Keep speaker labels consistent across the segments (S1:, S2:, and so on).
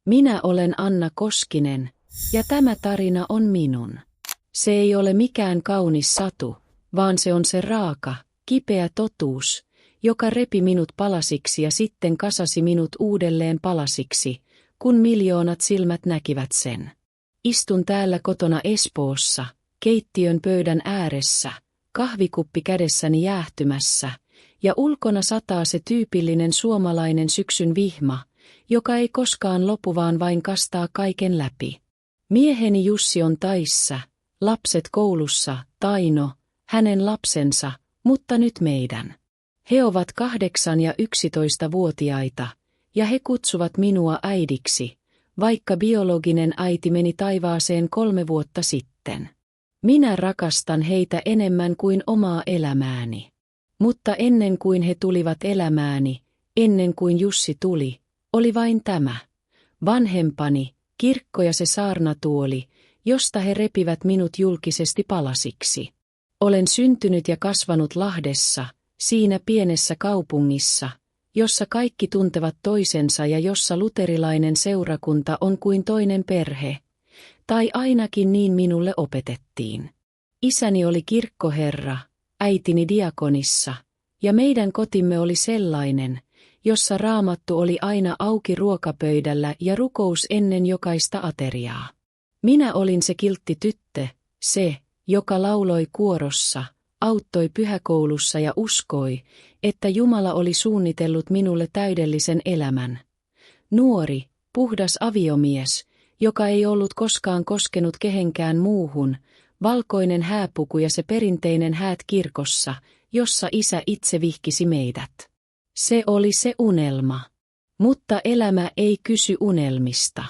S1: Minä olen Anna Koskinen, ja tämä tarina on minun. Se ei ole mikään kaunis satu, vaan se on se raaka, kipeä totuus, joka repi minut palasiksi ja sitten kasasi minut uudelleen palasiksi, kun miljoonat silmät näkivät sen. Istun täällä kotona Espoossa, keittiön pöydän ääressä, kahvikuppi kädessäni jäähtymässä, ja ulkona sataa se tyypillinen suomalainen syksyn vihma, joka ei koskaan lopu vaan vain kastaa kaiken läpi. Mieheni Jussi on Taissa, lapset koulussa, Taino, hänen lapsensa, mutta nyt meidän. He ovat 8- ja 11-vuotiaita, ja he kutsuvat minua äidiksi, vaikka biologinen äiti meni taivaaseen 3 vuotta sitten. Minä rakastan heitä enemmän kuin omaa elämääni. Mutta ennen kuin he tulivat elämääni, ennen kuin Jussi tuli, oli vain tämä. Vanhempani, kirkko ja se saarnatuoli, josta he repivät minut julkisesti palasiksi. Olen syntynyt ja kasvanut Lahdessa, siinä pienessä kaupungissa, jossa kaikki tuntevat toisensa ja jossa luterilainen seurakunta on kuin toinen perhe, tai ainakin niin minulle opetettiin. Isäni oli kirkkoherra, äitini diakonissa, ja meidän kotimme oli sellainen, jossa raamattu oli aina auki ruokapöydällä ja rukous ennen jokaista ateriaa. Minä olin se kiltti tyttö, se, joka lauloi kuorossa, auttoi pyhäkoulussa ja uskoi, että Jumala oli suunnitellut minulle täydellisen elämän. Nuori, puhdas aviomies, joka ei ollut koskaan koskenut kehenkään muuhun, valkoinen hääpuku ja se perinteinen häät kirkossa, jossa isä itse vihkisi meidät. Se oli se unelma. Mutta elämä ei kysy unelmista.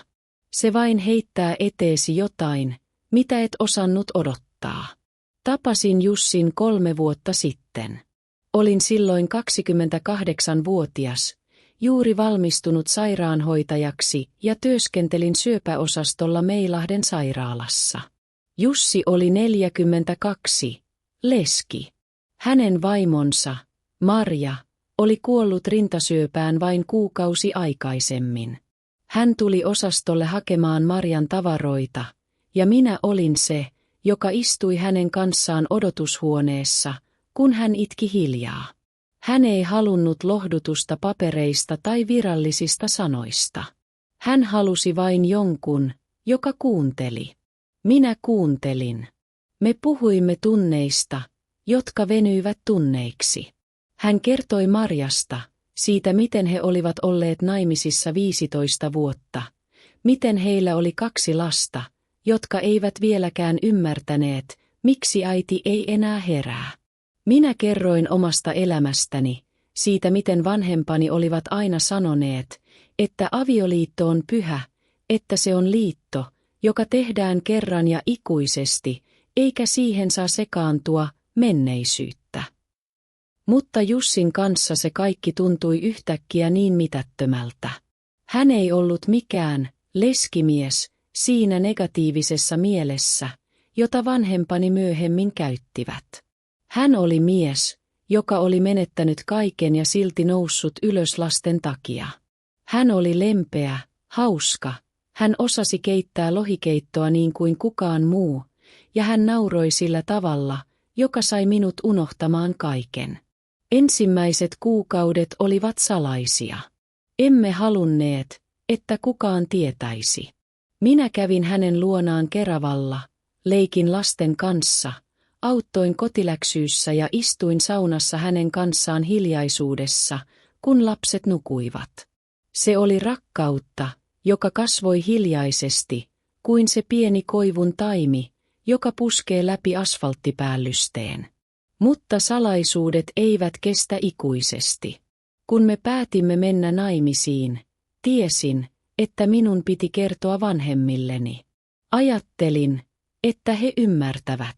S1: Se vain heittää eteesi jotain, mitä et osannut odottaa. Tapasin Jussin 3 vuotta sitten. Olin silloin 28-vuotias, juuri valmistunut sairaanhoitajaksi ja työskentelin syöpäosastolla Meilahden sairaalassa. Jussi oli 42, leski. Hänen vaimonsa, Marja, oli kuollut rintasyöpään vain kuukausi aikaisemmin. Hän tuli osastolle hakemaan Marjan tavaroita, ja minä olin se, joka istui hänen kanssaan odotushuoneessa, kun hän itki hiljaa. Hän ei halunnut lohdutusta papereista tai virallisista sanoista. Hän halusi vain jonkun, joka kuunteli. Minä kuuntelin. Me puhuimme tunneista, jotka venyivät tunneiksi. Hän kertoi Marjasta, siitä miten he olivat olleet naimisissa 15 vuotta, miten heillä oli 2 lasta, jotka eivät vieläkään ymmärtäneet, miksi äiti ei enää herää. Minä kerroin omasta elämästäni, siitä miten vanhempani olivat aina sanoneet, että avioliitto on pyhä, että se on liitto, joka tehdään kerran ja ikuisesti, eikä siihen saa sekaantua menneisyyttä. Mutta Jussin kanssa se kaikki tuntui yhtäkkiä niin mitättömältä. Hän ei ollut mikään leskimies siinä negatiivisessa mielessä, jota vanhempani myöhemmin käyttivät. Hän oli mies, joka oli menettänyt kaiken ja silti noussut ylös lasten takia. Hän oli lempeä, hauska, hän osasi keittää lohikeittoa niin kuin kukaan muu, ja hän nauroi sillä tavalla, joka sai minut unohtamaan kaiken. Ensimmäiset kuukaudet olivat salaisia. Emme halunneet, että kukaan tietäisi. Minä kävin hänen luonaan Keravalla, leikin lasten kanssa, auttoin kotiläksyissä ja istuin saunassa hänen kanssaan hiljaisuudessa, kun lapset nukuivat. Se oli rakkautta, joka kasvoi hiljaisesti, kuin se pieni koivun taimi, joka puskee läpi asfalttipäällysten. Mutta salaisuudet eivät kestä ikuisesti. Kun me päätimme mennä naimisiin, tiesin, että minun piti kertoa vanhemmilleni. Ajattelin, että he ymmärtävät,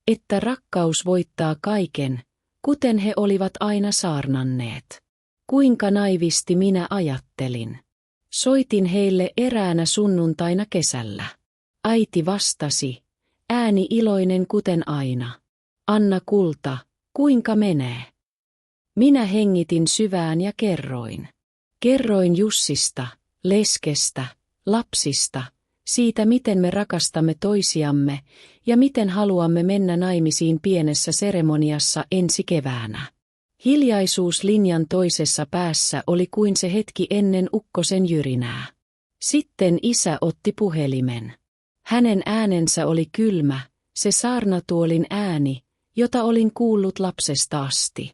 S1: että rakkaus voittaa kaiken, kuten he olivat aina saarnanneet. Kuinka naivisti minä ajattelin. Soitin heille eräänä sunnuntaina kesällä. Äiti vastasi, ääni iloinen kuten aina. Anna kulta, kuinka menee? Minä hengitin syvään ja kerroin. Kerroin Jussista, leskestä, lapsista, siitä miten me rakastamme toisiamme ja miten haluamme mennä naimisiin pienessä seremoniassa ensi keväänä. Hiljaisuus linjan toisessa päässä oli kuin se hetki ennen ukkosen jyrinää. Sitten isä otti puhelimen. Hänen äänensä oli kylmä, se saarnatuolin ääni, jota olin kuullut lapsesta asti.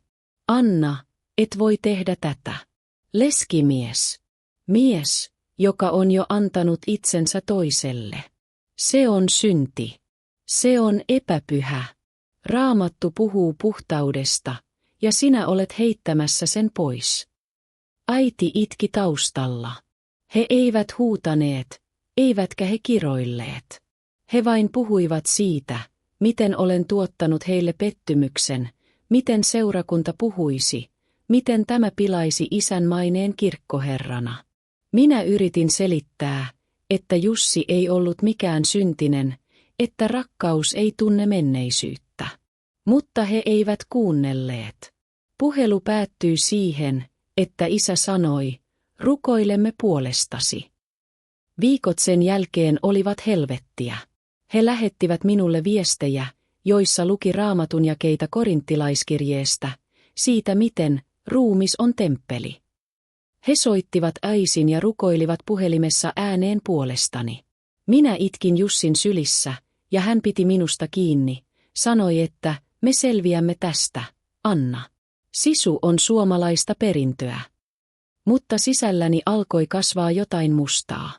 S1: Anna, et voi tehdä tätä. Leskimies. Mies, joka on jo antanut itsensä toiselle. Se on synti. Se on epäpyhä. Raamattu puhuu puhtaudesta, ja sinä olet heittämässä sen pois. Äiti itki taustalla. He eivät huutaneet, eivätkä he kiroilleet. He vain puhuivat siitä, miten olen tuottanut heille pettymyksen, miten seurakunta puhuisi, miten tämä pilaisi isän maineen kirkkoherrana. Minä yritin selittää, että Jussi ei ollut mikään syntinen, että rakkaus ei tunne menneisyyttä. Mutta he eivät kuunnelleet. Puhelu päättyi siihen, että isä sanoi, rukoilemme puolestasi. Viikot sen jälkeen olivat helvettiä. He lähettivät minulle viestejä, joissa luki Raamatun jakeita korinttilaiskirjeestä, siitä miten ruumis on temppeli. He soittivat äisin ja rukoilivat puhelimessa ääneen puolestani. Minä itkin Jussin sylissä, ja hän piti minusta kiinni, sanoi, että me selviämme tästä, Anna. Sisu on suomalaista perintöä. Mutta sisälläni alkoi kasvaa jotain mustaa.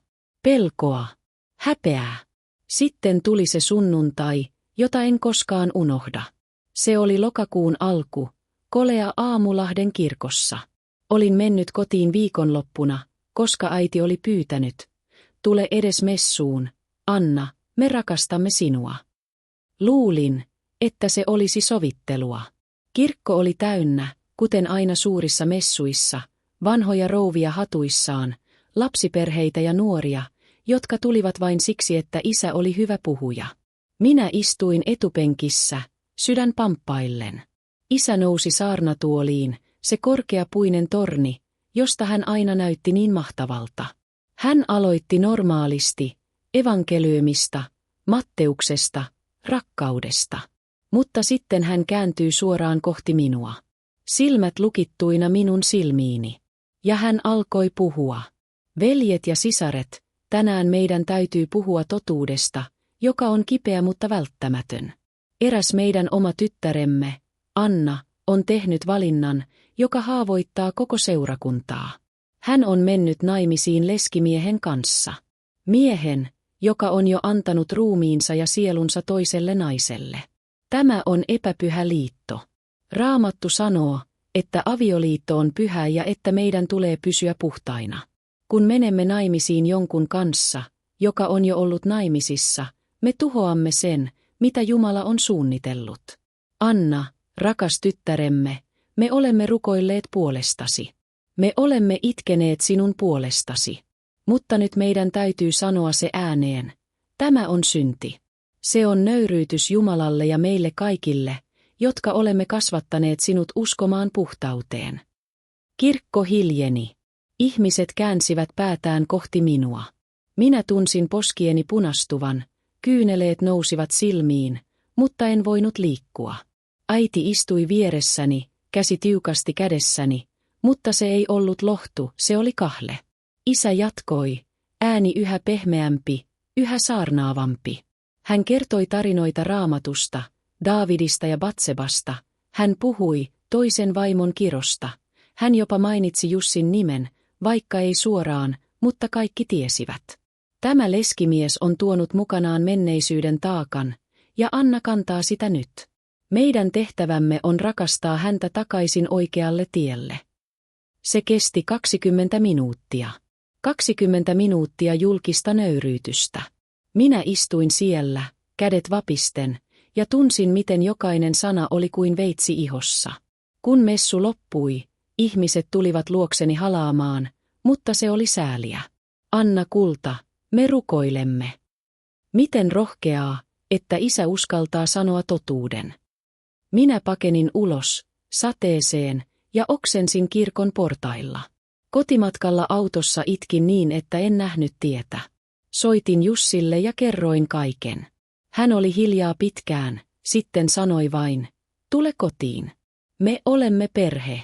S1: Pelkoa. Häpeää. Sitten tuli se sunnuntai, jota en koskaan unohda. Se oli lokakuun alku, kolea aamu Lahden kirkossa. Olin mennyt kotiin viikonloppuna, koska äiti oli pyytänyt. Tule edes messuun, Anna, me rakastamme sinua. Luulin, että se olisi sovittelua. Kirkko oli täynnä, kuten aina suurissa messuissa, vanhoja rouvia hatuissaan, lapsiperheitä ja nuoria, jotka tulivat vain siksi, että isä oli hyvä puhuja. Minä istuin etupenkissä, sydän pamppaillen. Isä nousi saarnatuoliin, se korkeapuinen torni, josta hän aina näytti niin mahtavalta. Hän aloitti normaalisti, evankeliumista, Matteuksesta, rakkaudesta. Mutta sitten hän kääntyi suoraan kohti minua. Silmät lukittuina minun silmiini. Ja hän alkoi puhua. Veljet ja sisaret, tänään meidän täytyy puhua totuudesta, joka on kipeä mutta välttämätön. Eräs meidän oma tyttäremme, Anna, on tehnyt valinnan, joka haavoittaa koko seurakuntaa. Hän on mennyt naimisiin leskimiehen kanssa. Miehen, joka on jo antanut ruumiinsa ja sielunsa toiselle naiselle. Tämä on epäpyhä liitto. Raamattu sanoo, että avioliitto on pyhä ja että meidän tulee pysyä puhtaina. Kun menemme naimisiin jonkun kanssa, joka on jo ollut naimisissa, me tuhoamme sen, mitä Jumala on suunnitellut. Anna, rakas tyttäremme, me olemme rukoilleet puolestasi. Me olemme itkeneet sinun puolestasi. Mutta nyt meidän täytyy sanoa se ääneen. Tämä on synti. Se on nöyryytys Jumalalle ja meille kaikille, jotka olemme kasvattaneet sinut uskomaan puhtauteen. Kirkko hiljeni. Ihmiset käänsivät päätään kohti minua. Minä tunsin poskieni punastuvan, kyyneleet nousivat silmiin, mutta en voinut liikkua. Äiti istui vieressäni, käsi tiukasti kädessäni, mutta se ei ollut lohtu, se oli kahle. Isä jatkoi, ääni yhä pehmeämpi, yhä saarnaavampi. Hän kertoi tarinoita Raamatusta, Daavidista ja Batsebasta. Hän puhui toisen vaimon kirosta. Hän jopa mainitsi Jussin nimen, vaikka ei suoraan, mutta kaikki tiesivät. Tämä leskimies on tuonut mukanaan menneisyyden taakan, ja Anna kantaa sitä nyt. Meidän tehtävämme on rakastaa häntä takaisin oikealle tielle. Se kesti 20 minuuttia. 20 minuuttia julkista nöyryytystä. Minä istuin siellä, kädet vapisten, ja tunsin miten jokainen sana oli kuin veitsi ihossa. Kun messu loppui, ihmiset tulivat luokseni halaamaan, mutta se oli sääliä. Anna kulta, me rukoilemme. Miten rohkeaa, että isä uskaltaa sanoa totuuden. Minä pakenin ulos, sateeseen, ja oksensin kirkon portailla. Kotimatkalla autossa itkin niin, että en nähnyt tietä. Soitin Jussille ja kerroin kaiken. Hän oli hiljaa pitkään, sitten sanoi vain, tule kotiin. Me olemme perhe.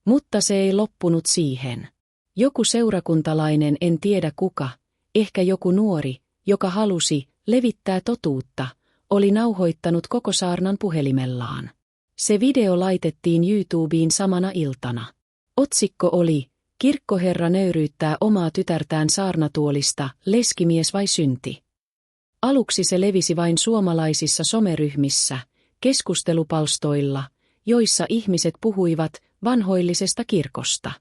S1: Mutta se ei loppunut siihen. Joku seurakuntalainen, en tiedä kuka, ehkä joku nuori, joka halusi levittää totuutta, oli nauhoittanut koko saarnan puhelimellaan. Se video laitettiin YouTubeen samana iltana. Otsikko oli, kirkkoherra nöyryyttää omaa tytärtään saarnatuolista, leskimies vai synti? Aluksi se levisi vain suomalaisissa someryhmissä, keskustelupalstoilla, joissa ihmiset puhuivat vanhoillisesta kirkosta.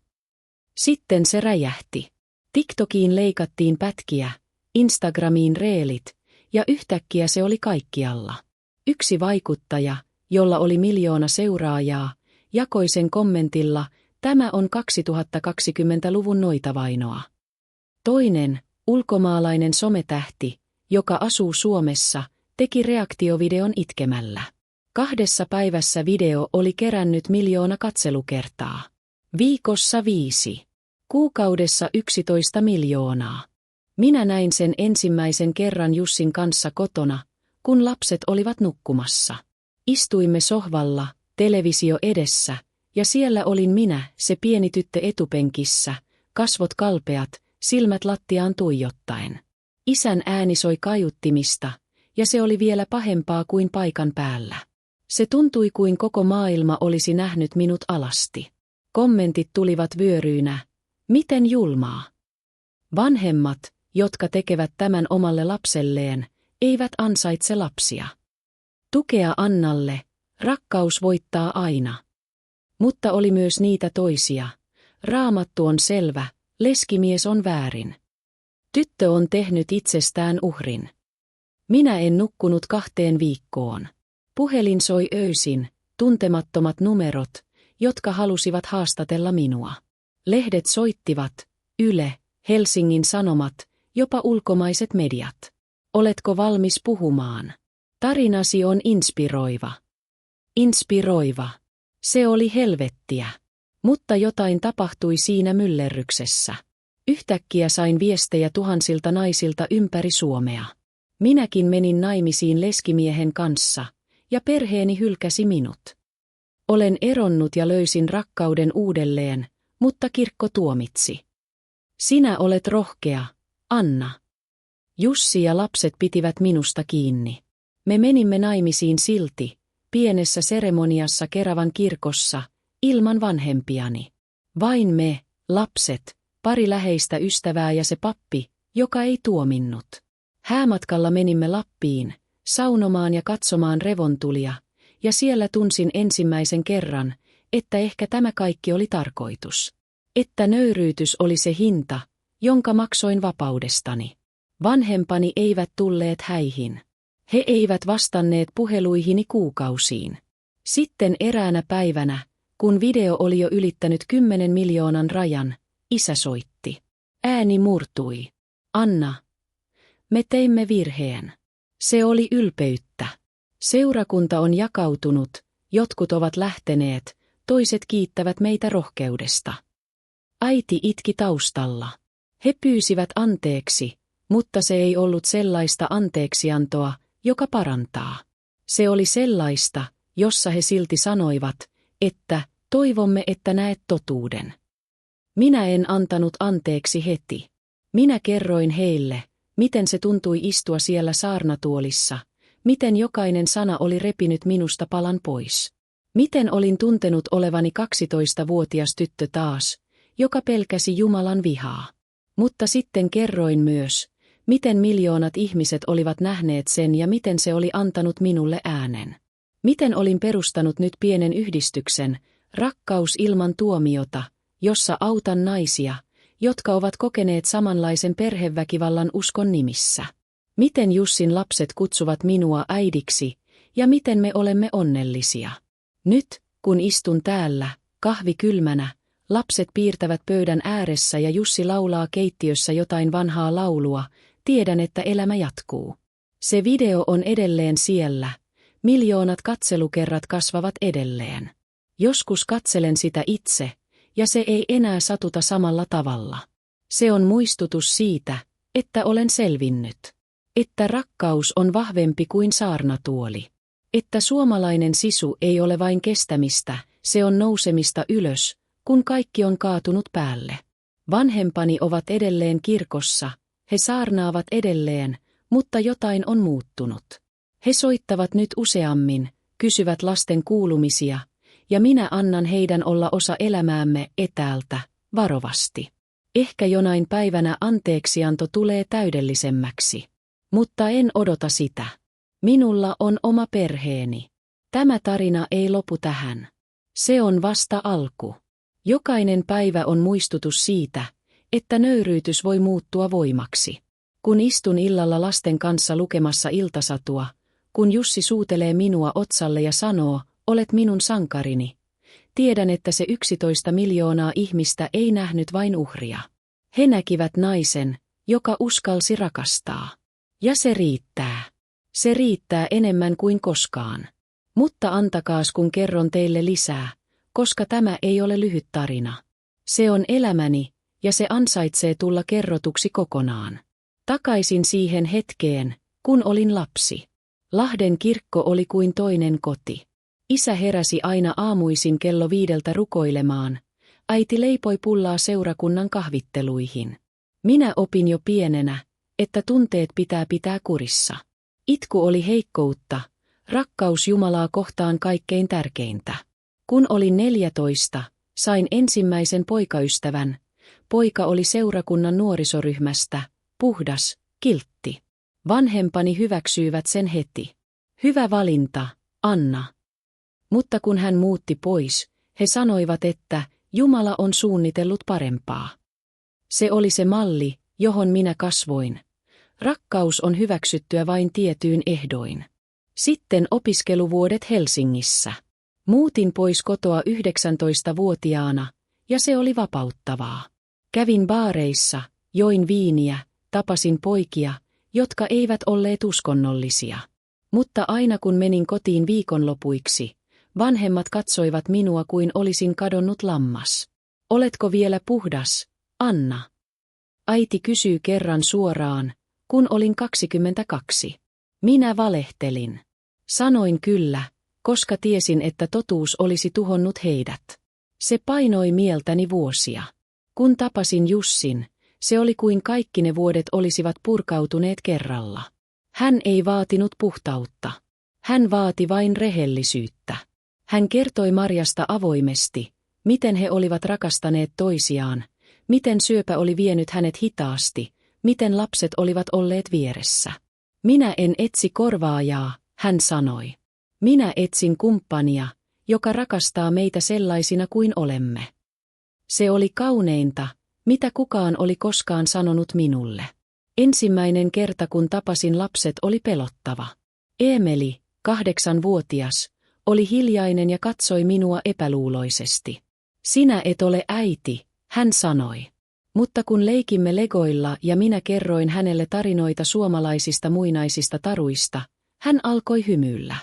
S1: Sitten se räjähti. TikTokiin leikattiin pätkiä, Instagramiin reelit, ja yhtäkkiä se oli kaikkialla. Yksi vaikuttaja, jolla oli 1 000 000 seuraajaa, jakoi sen kommentilla, tämä on 2020-luvun noitavainoa. Toinen, ulkomaalainen sometähti, joka asuu Suomessa, teki reaktiovideon itkemällä. 2 päivässä video oli kerännyt 1 000 000 katselukertaa. Viikossa 5. Kuukaudessa 11 miljoonaa. Minä näin sen ensimmäisen kerran Jussin kanssa kotona, kun lapset olivat nukkumassa. Istuimme sohvalla, televisio edessä, ja siellä olin minä, se pieni tyttö etupenkissä, kasvot kalpeat, silmät lattiaan tuijottaen. Isän ääni soi kaiuttimista, ja se oli vielä pahempaa kuin paikan päällä. Se tuntui kuin koko maailma olisi nähnyt minut alasti. Kommentit tulivat vyöryinä. Miten julmaa? Vanhemmat, jotka tekevät tämän omalle lapselleen, eivät ansaitse lapsia. Tukea Annalle, rakkaus voittaa aina. Mutta oli myös niitä toisia. Raamattu on selvä, leskimies on väärin. Tyttö on tehnyt itsestään uhrin. Minä en nukkunut 2 viikkoon. Puhelin soi öisin, tuntemattomat numerot, jotka halusivat haastatella minua. Lehdet soittivat, Yle, Helsingin Sanomat, jopa ulkomaiset mediat. Oletko valmis puhumaan? Tarinasi on inspiroiva. Inspiroiva. Se oli helvettiä. Mutta jotain tapahtui siinä myllerryksessä. Yhtäkkiä sain viestejä tuhansilta naisilta ympäri Suomea. Minäkin menin naimisiin leskimiehen kanssa, ja perheeni hylkäsi minut. Olen eronnut ja löysin rakkauden uudelleen, mutta kirkko tuomitsi. Sinä olet rohkea, Anna. Jussi ja lapset pitivät minusta kiinni. Me menimme naimisiin silti, pienessä seremoniassa Keravan kirkossa, ilman vanhempiani. Vain me, lapset, pari läheistä ystävää ja se pappi, joka ei tuominnut. Häämatkalla menimme Lappiin, saunomaan ja katsomaan revontulia, ja siellä tunsin ensimmäisen kerran, että ehkä tämä kaikki oli tarkoitus. Että nöyryytys oli se hinta, jonka maksoin vapaudestani. Vanhempani eivät tulleet häihin. He eivät vastanneet puheluihini kuukausiin. Sitten eräänä päivänä, kun video oli jo ylittänyt 10 miljoonan rajan, isä soitti. Ääni murtui. Anna, me teimme virheen. Se oli ylpeyttä. Seurakunta on jakautunut, jotkut ovat lähteneet, toiset kiittävät meitä rohkeudesta. Äiti itki taustalla. He pyysivät anteeksi, mutta se ei ollut sellaista anteeksiantoa, joka parantaa. Se oli sellaista, jossa he silti sanoivat, että toivomme, että näet totuuden. Minä en antanut anteeksi heti. Minä kerroin heille, miten se tuntui istua siellä saarnatuolissa, miten jokainen sana oli repinyt minusta palan pois. Miten olin tuntenut olevani 12-vuotias tyttö taas, joka pelkäsi Jumalan vihaa. Mutta sitten kerroin myös, miten miljoonat ihmiset olivat nähneet sen ja miten se oli antanut minulle äänen. Miten olin perustanut nyt pienen yhdistyksen, Rakkaus ilman tuomiota, jossa autan naisia, jotka ovat kokeneet samanlaisen perheväkivallan uskon nimissä. Miten Jussin lapset kutsuvat minua äidiksi, ja miten me olemme onnellisia. Nyt, kun istun täällä, kahvi kylmänä, lapset piirtävät pöydän ääressä ja Jussi laulaa keittiössä jotain vanhaa laulua, tiedän, että elämä jatkuu. Se video on edelleen siellä, miljoonat katselukerrat kasvavat edelleen. Joskus katselen sitä itse, ja se ei enää satuta samalla tavalla. Se on muistutus siitä, että olen selvinnyt. Että rakkaus on vahvempi kuin saarnatuoli. Että suomalainen sisu ei ole vain kestämistä, se on nousemista ylös, kun kaikki on kaatunut päälle. Vanhempani ovat edelleen kirkossa, he saarnaavat edelleen, mutta jotain on muuttunut. He soittavat nyt useammin, kysyvät lasten kuulumisia, ja minä annan heidän olla osa elämäämme etäältä, varovasti. Ehkä jonain päivänä anteeksianto tulee täydellisemmäksi. Mutta en odota sitä. Minulla on oma perheeni. Tämä tarina ei lopu tähän. Se on vasta alku. Jokainen päivä on muistutus siitä, että nöyryytys voi muuttua voimaksi. Kun istun illalla lasten kanssa lukemassa iltasatua, kun Jussi suutelee minua otsalle ja sanoo, olet minun sankarini, tiedän, että se 11 miljoonaa ihmistä ei nähnyt vain uhria. He näkivät naisen, joka uskalsi rakastaa. Ja se riittää. Se riittää enemmän kuin koskaan. Mutta antakaas kun kerron teille lisää, koska tämä ei ole lyhyt tarina. Se on elämäni, ja se ansaitsee tulla kerrotuksi kokonaan. Takaisin siihen hetkeen, kun olin lapsi. Lahden kirkko oli kuin toinen koti. Isä heräsi aina aamuisin kello 5 rukoilemaan. Äiti leipoi pullaa seurakunnan kahvitteluihin. Minä opin jo pienenä, että tunteet pitää kurissa. Itku oli heikkoutta, rakkaus Jumalaa kohtaan kaikkein tärkeintä. Kun olin 14, sain ensimmäisen poikaystävän. Poika oli seurakunnan nuorisoryhmästä, puhdas, kiltti. Vanhempani hyväksyivät sen heti. Hyvä valinta, Anna. Mutta kun hän muutti pois, he sanoivat, että Jumala on suunnitellut parempaa. Se oli se malli, johon minä kasvoin. Rakkaus on hyväksyttyä vain tietyin ehdoin. Sitten opiskeluvuodet Helsingissä. Muutin pois kotoa 19-vuotiaana, ja se oli vapauttavaa. Kävin baareissa, join viiniä, tapasin poikia, jotka eivät olleet uskonnollisia. Mutta aina kun menin kotiin viikonlopuiksi, vanhemmat katsoivat minua kuin olisin kadonnut lammas. Oletko vielä puhdas, Anna? Äiti kysyy kerran suoraan, kun olin 22. Minä valehtelin. Sanoin kyllä, koska tiesin, että totuus olisi tuhonnut heidät. Se painoi mieltäni vuosia. Kun tapasin Jussin, se oli kuin kaikki ne vuodet olisivat purkautuneet kerralla. Hän ei vaatinut puhtautta. Hän vaati vain rehellisyyttä. Hän kertoi Marjasta avoimesti, miten he olivat rakastaneet toisiaan, miten syöpä oli vienyt hänet hitaasti, miten lapset olivat olleet vieressä. Minä en etsi korvaajaa, hän sanoi. Minä etsin kumppania, joka rakastaa meitä sellaisina kuin olemme. Se oli kauneinta, mitä kukaan oli koskaan sanonut minulle. Ensimmäinen kerta kun tapasin lapset oli pelottava. Eemeli, 8-vuotias, oli hiljainen ja katsoi minua epäluuloisesti. Sinä et ole äiti, hän sanoi. Mutta kun leikimme legoilla ja minä kerroin hänelle tarinoita suomalaisista muinaisista taruista, hän alkoi hymyillä.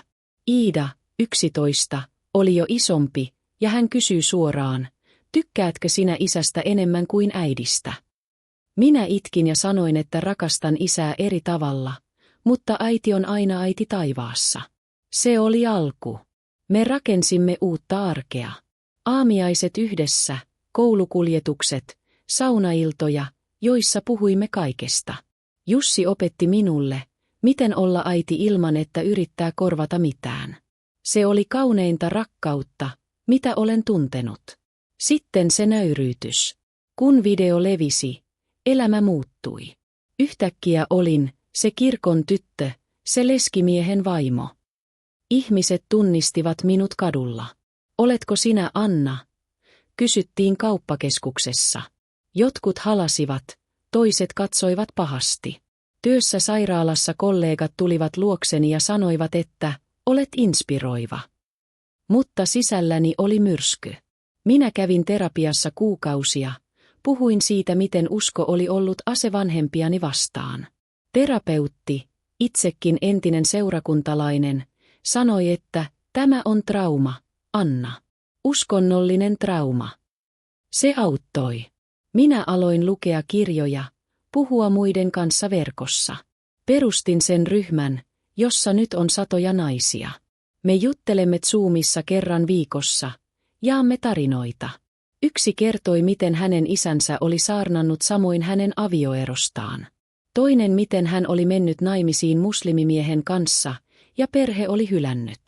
S1: Iida, 11, oli jo isompi, ja hän kysyi suoraan, tykkäätkö sinä isästä enemmän kuin äidistä? Minä itkin ja sanoin, että rakastan isää eri tavalla, mutta äiti on aina äiti taivaassa. Se oli alku. Me rakensimme uutta arkea. Aamiaiset yhdessä, koulukuljetukset, saunailtoja, joissa puhuimme kaikesta. Jussi opetti minulle, miten olla äiti ilman, että yrittää korvata mitään. Se oli kauneinta rakkautta, mitä olen tuntenut. Sitten se nöyryytys. Kun video levisi, elämä muuttui. Yhtäkkiä olin se kirkon tyttö, se leskimiehen vaimo. Ihmiset tunnistivat minut kadulla. Oletko sinä Anna? Kysyttiin kauppakeskuksessa. Jotkut halasivat, toiset katsoivat pahasti. Työssä sairaalassa kollegat tulivat luokseni ja sanoivat, että olet inspiroiva. Mutta sisälläni oli myrsky. Minä kävin terapiassa kuukausia, puhuin siitä, miten usko oli ollut ase vanhempiani vastaan. Terapeutti, itsekin entinen seurakuntalainen, sanoi, että tämä on trauma, Anna. Uskonnollinen trauma. Se auttoi. Minä aloin lukea kirjoja, puhua muiden kanssa verkossa. Perustin sen ryhmän, jossa nyt on satoja naisia. Me juttelemme Zoomissa kerran viikossa, jaamme tarinoita. Yksi kertoi, miten hänen isänsä oli saarnannut, samoin hänen avioerostaan. Toinen, miten hän oli mennyt naimisiin muslimimiehen kanssa, ja perhe oli hylännyt.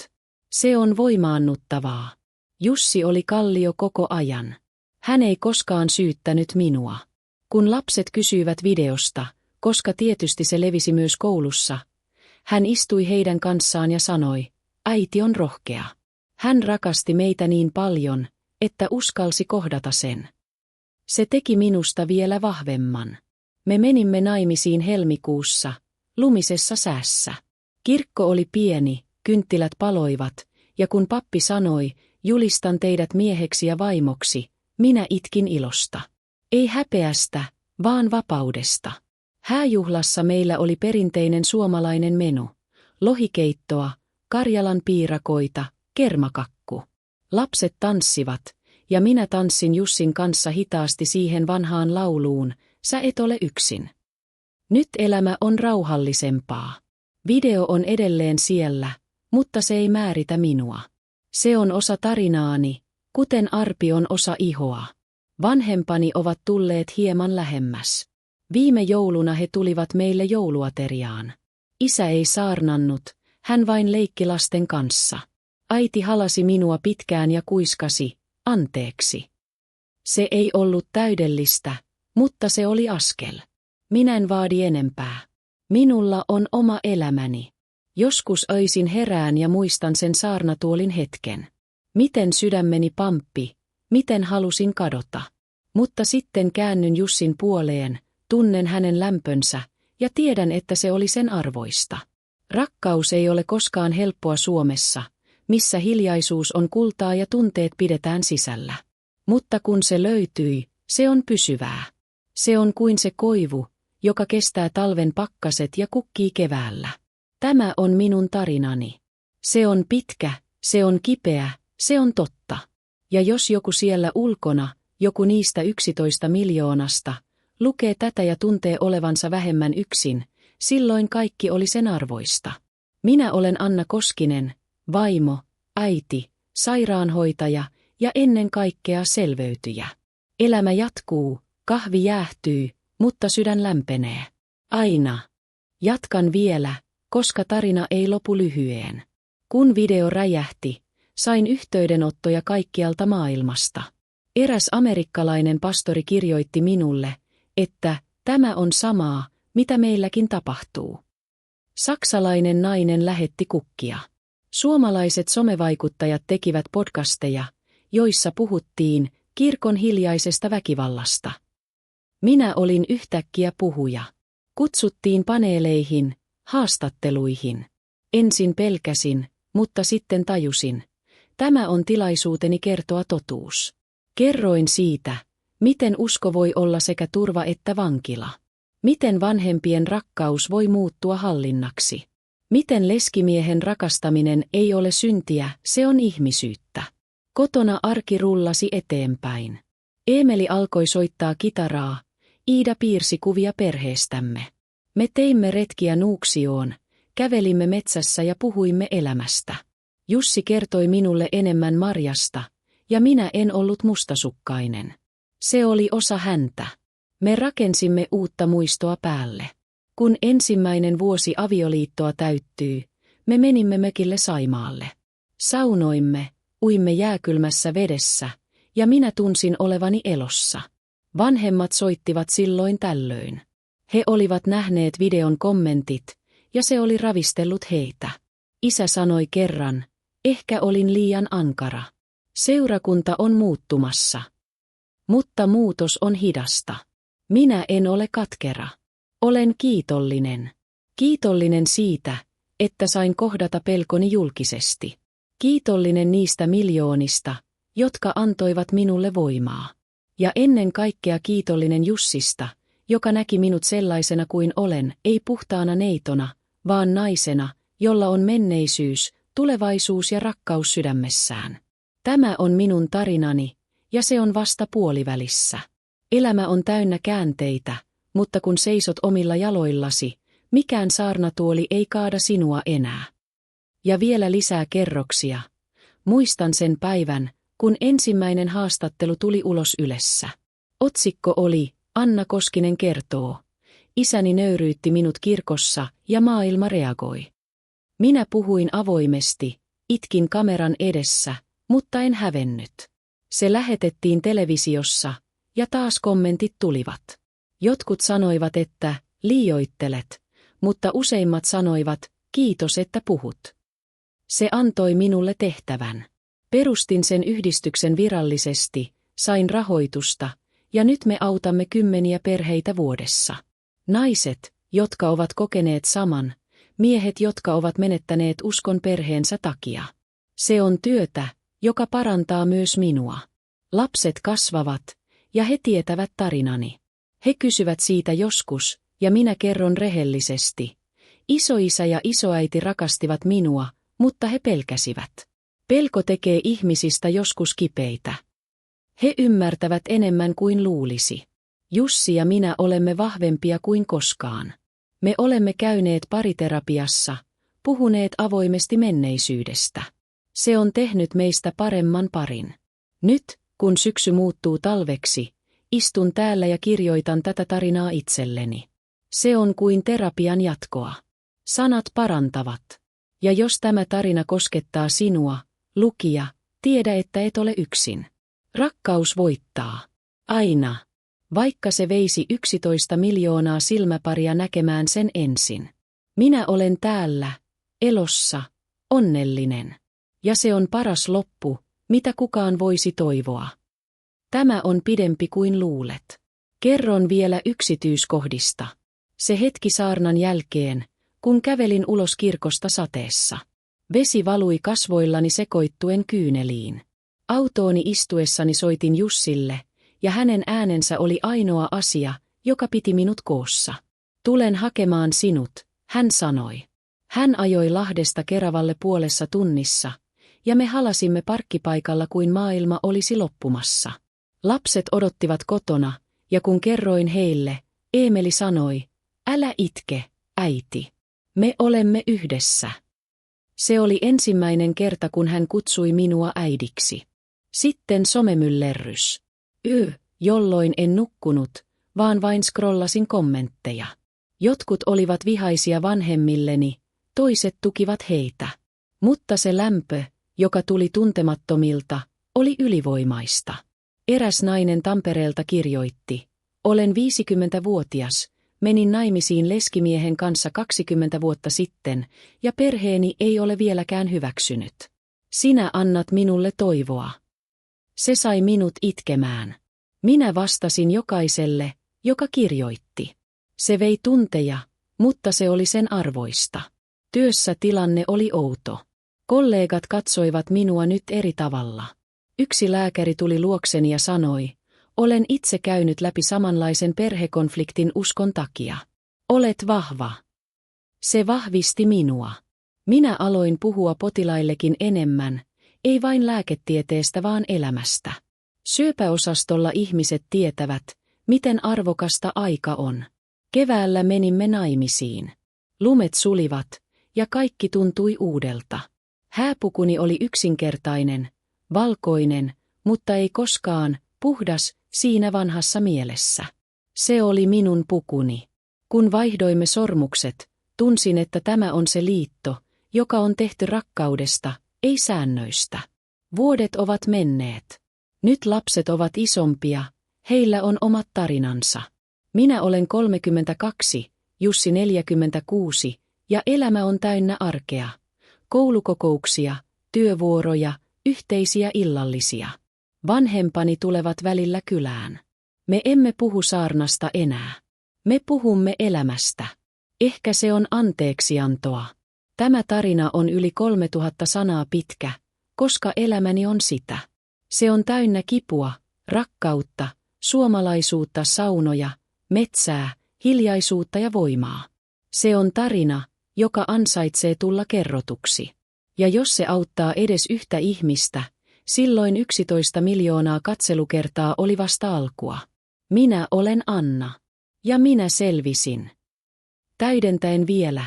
S1: Se on voimaannuttavaa. Jussi oli kallio koko ajan. Hän ei koskaan syyttänyt minua. Kun lapset kysyivät videosta, koska tietysti se levisi myös koulussa, hän istui heidän kanssaan ja sanoi, äiti on rohkea. Hän rakasti meitä niin paljon, että uskalsi kohdata sen. Se teki minusta vielä vahvemman. Me menimme naimisiin helmikuussa, lumisessa säässä. Kirkko oli pieni, kynttilät paloivat, ja kun pappi sanoi, julistan teidät mieheksi ja vaimoksi, minä itkin ilosta. Ei häpeästä, vaan vapaudesta. Hääjuhlassa meillä oli perinteinen suomalainen menu. Lohikeittoa, Karjalan piirakoita, kermakakku. Lapset tanssivat, ja minä tanssin Jussin kanssa hitaasti siihen vanhaan lauluun, sä et ole yksin. Nyt elämä on rauhallisempaa. Video on edelleen siellä, mutta se ei määritä minua. Se on osa tarinaani, kuten arpi on osa ihoa. Vanhempani ovat tulleet hieman lähemmäs. Viime jouluna he tulivat meille jouluateriaan. Isä ei saarnannut, hän vain leikki lasten kanssa. Äiti halasi minua pitkään ja kuiskasi, anteeksi. Se ei ollut täydellistä, mutta se oli askel. Minä en vaadi enempää. Minulla on oma elämäni. Joskus öisin herään ja muistan sen saarnatuolin hetken. Miten sydämeni pamppi, miten halusin kadota. Mutta sitten käännyn Jussin puoleen, tunnen hänen lämpönsä ja tiedän, että se oli sen arvoista. Rakkaus ei ole koskaan helppoa Suomessa, missä hiljaisuus on kultaa ja tunteet pidetään sisällä. Mutta kun se löytyi, se on pysyvää. Se on kuin se koivu, joka kestää talven pakkaset ja kukkii keväällä. Tämä on minun tarinani. Se on pitkä, se on kipeä, se on totta. Ja jos joku siellä ulkona, joku niistä 11 miljoonasta, lukee tätä ja tuntee olevansa vähemmän yksin, silloin kaikki oli sen arvoista. Minä olen Anna Koskinen, vaimo, äiti, sairaanhoitaja ja ennen kaikkea selveytyjä. Elämä jatkuu, kahvi jäähtyy, mutta sydän lämpenee. Aina. Jatkan vielä, koska tarina ei lopu lyhyeen. Kun video räjähti, sain yhteydenottoja kaikkialta maailmasta. Eräs amerikkalainen pastori kirjoitti minulle, että tämä on samaa, mitä meilläkin tapahtuu. Saksalainen nainen lähetti kukkia. Suomalaiset somevaikuttajat tekivät podcasteja, joissa puhuttiin kirkon hiljaisesta väkivallasta. Minä olin yhtäkkiä puhuja. Kutsuttiin paneeleihin, haastatteluihin. Ensin pelkäsin, mutta sitten tajusin. Tämä on tilaisuuteni kertoa totuus. Kerroin siitä, miten usko voi olla sekä turva että vankila. Miten vanhempien rakkaus voi muuttua hallinnaksi. Miten leskimiehen rakastaminen ei ole syntiä, se on ihmisyyttä. Kotona arki rullasi eteenpäin. Eemeli alkoi soittaa kitaraa, Iida piirsi kuvia perheestämme. Me teimme retkiä Nuuksioon, kävelimme metsässä ja puhuimme elämästä. Jussi kertoi minulle enemmän Marjasta, ja minä en ollut mustasukkainen. Se oli osa häntä. Me rakensimme uutta muistoa päälle. Kun ensimmäinen vuosi avioliittoa täyttyy, me menimme mökille Saimaalle. Saunoimme, uimme jääkylmässä vedessä, ja minä tunsin olevani elossa. Vanhemmat soittivat silloin tällöin. He olivat nähneet videon kommentit, ja se oli ravistellut heitä. Isä sanoi kerran, ehkä olin liian ankara. Seurakunta on muuttumassa. Mutta muutos on hidasta. Minä en ole katkera. Olen kiitollinen. Kiitollinen siitä, että sain kohdata pelkoni julkisesti. Kiitollinen niistä miljoonista, jotka antoivat minulle voimaa. Ja ennen kaikkea kiitollinen Jussista, joka näki minut sellaisena kuin olen, ei puhtaana neitona, vaan naisena, jolla on menneisyys, tulevaisuus ja rakkaus sydämessään. Tämä on minun tarinani, ja se on vasta puolivälissä. Elämä on täynnä käänteitä, mutta kun seisot omilla jaloillasi, mikään saarnatuoli ei kaada sinua enää. Ja vielä lisää kerroksia. Muistan sen päivän, kun ensimmäinen haastattelu tuli ulos Ylessä. Otsikko oli, Anna Koskinen kertoo. Isäni nöyryytti minut kirkossa ja maailma reagoi. Minä puhuin avoimesti, itkin kameran edessä, mutta en hävennyt. Se lähetettiin televisiossa, ja taas kommentit tulivat. Jotkut sanoivat, että liioittelet, mutta useimmat sanoivat, kiitos, että puhut. Se antoi minulle tehtävän. Perustin sen yhdistyksen virallisesti, sain rahoitusta, ja nyt me autamme kymmeniä perheitä vuodessa. Naiset, jotka ovat kokeneet saman, miehet, jotka ovat menettäneet uskon perheensä takia. Se on työtä, joka parantaa myös minua. Lapset kasvavat, ja he tietävät tarinani. He kysyvät siitä joskus, ja minä kerron rehellisesti. Isoisä ja isoäiti rakastivat minua, mutta he pelkäsivät. Pelko tekee ihmisistä joskus kipeitä. He ymmärtävät enemmän kuin luulisi. Jussi ja minä olemme vahvempia kuin koskaan. Me olemme käyneet pariterapiassa, puhuneet avoimesti menneisyydestä. Se on tehnyt meistä paremman parin. Nyt, kun syksy muuttuu talveksi, istun täällä ja kirjoitan tätä tarinaa itselleni. Se on kuin terapian jatkoa. Sanat parantavat. Ja jos tämä tarina koskettaa sinua, lukija, tiedä, että et ole yksin. Rakkaus voittaa. Aina. Vaikka se veisi 11 miljoonaa silmäparia näkemään sen ensin. Minä olen täällä, elossa, onnellinen. Ja se on paras loppu, mitä kukaan voisi toivoa. Tämä on pidempi kuin luulet. Kerron vielä yksityiskohdista. Se hetki saarnan jälkeen, kun kävelin ulos kirkosta sateessa. Vesi valui kasvoillani sekoittuen kyyneliin. Autooni istuessani soitin Jussille, ja hänen äänensä oli ainoa asia, joka piti minut koossa. Tulen hakemaan sinut, hän sanoi. Hän ajoi Lahdesta Keravalle puolessa tunnissa, ja me halasimme parkkipaikalla kuin maailma olisi loppumassa. Lapset odottivat kotona, ja kun kerroin heille, Eemeli sanoi, älä itke, äiti. Me olemme yhdessä. Se oli ensimmäinen kerta, kun hän kutsui minua äidiksi. Sitten somemyllerrys. Jolloin en nukkunut, vaan vain scrollasin kommentteja. Jotkut olivat vihaisia vanhemmilleni, toiset tukivat heitä. Mutta se lämpö, joka tuli tuntemattomilta, oli ylivoimaista. Eräs nainen Tampereelta kirjoitti, olen 50-vuotias, menin naimisiin leskimiehen kanssa 20 vuotta sitten, ja perheeni ei ole vieläkään hyväksynyt. Sinä annat minulle toivoa. Se sai minut itkemään. Minä vastasin jokaiselle, joka kirjoitti. Se vei tunteja, mutta se oli sen arvoista. Työssä tilanne oli outo. Kollegat katsoivat minua nyt eri tavalla. Yksi lääkäri tuli luokseni ja sanoi, olen itse käynyt läpi samanlaisen perhekonfliktin uskon takia. Olet vahva. Se vahvisti minua. Minä aloin puhua potilaillekin enemmän, ei vain lääketieteestä vaan elämästä. Syöpäosastolla ihmiset tietävät, miten arvokasta aika on. Keväällä menimme naimisiin. Lumet sulivat, ja kaikki tuntui uudelta. Hääpukuni oli yksinkertainen, valkoinen, mutta ei koskaan puhdas siinä vanhassa mielessä. Se oli minun pukuni. Kun vaihdoimme sormukset, tunsin, että tämä on se liitto, joka on tehty rakkaudesta, ei säännöistä. Vuodet ovat menneet. Nyt lapset ovat isompia, heillä on omat tarinansa. Minä olen 32, Jussi 46, ja elämä on täynnä arkea. Koulukokouksia, työvuoroja, yhteisiä illallisia. Vanhempani tulevat välillä kylään. Me emme puhu saarnasta enää. Me puhumme elämästä. Ehkä se on anteeksiantoa. Tämä tarina on yli 3000 sanaa pitkä, koska elämäni on sitä. Se on täynnä kipua, rakkautta, suomalaisuutta, saunoja, metsää, hiljaisuutta ja voimaa. Se on tarina, joka ansaitsee tulla kerrotuksi. Ja jos se auttaa edes yhtä ihmistä, silloin 11 miljoonaa katselukertaa oli vasta alkua. Minä olen Anna. Ja minä selvisin. Täydentäen vielä,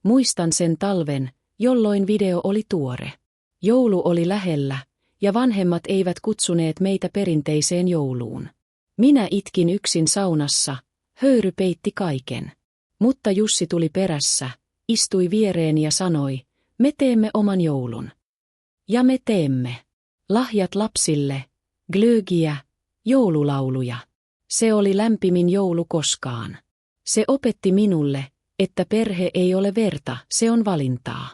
S1: muistan sen talven, jolloin video oli tuore. Joulu oli lähellä, ja vanhemmat eivät kutsuneet meitä perinteiseen jouluun. Minä itkin yksin saunassa, höyry peitti kaiken. Mutta Jussi tuli perässä, istui viereeni ja sanoi, me teemme oman joulun. Ja me teemme. Lahjat lapsille, glögiä, joululauluja. Se oli lämpimin joulu koskaan. Se opetti minulle, että perhe ei ole verta, se on valintaa.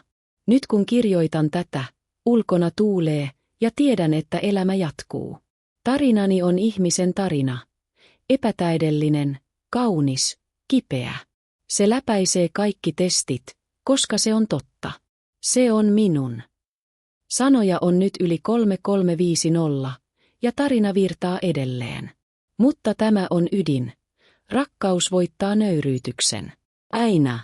S1: Nyt kun kirjoitan tätä, ulkona tuulee ja tiedän, että elämä jatkuu. Tarinani on ihmisen tarina. Epätäydellinen, kaunis, kipeä. Se läpäisee kaikki testit, koska se on totta. Se on minun. Sanoja on nyt yli 3350 ja tarina virtaa edelleen. Mutta tämä on ydin. Rakkaus voittaa nöyryytyksen. Aina.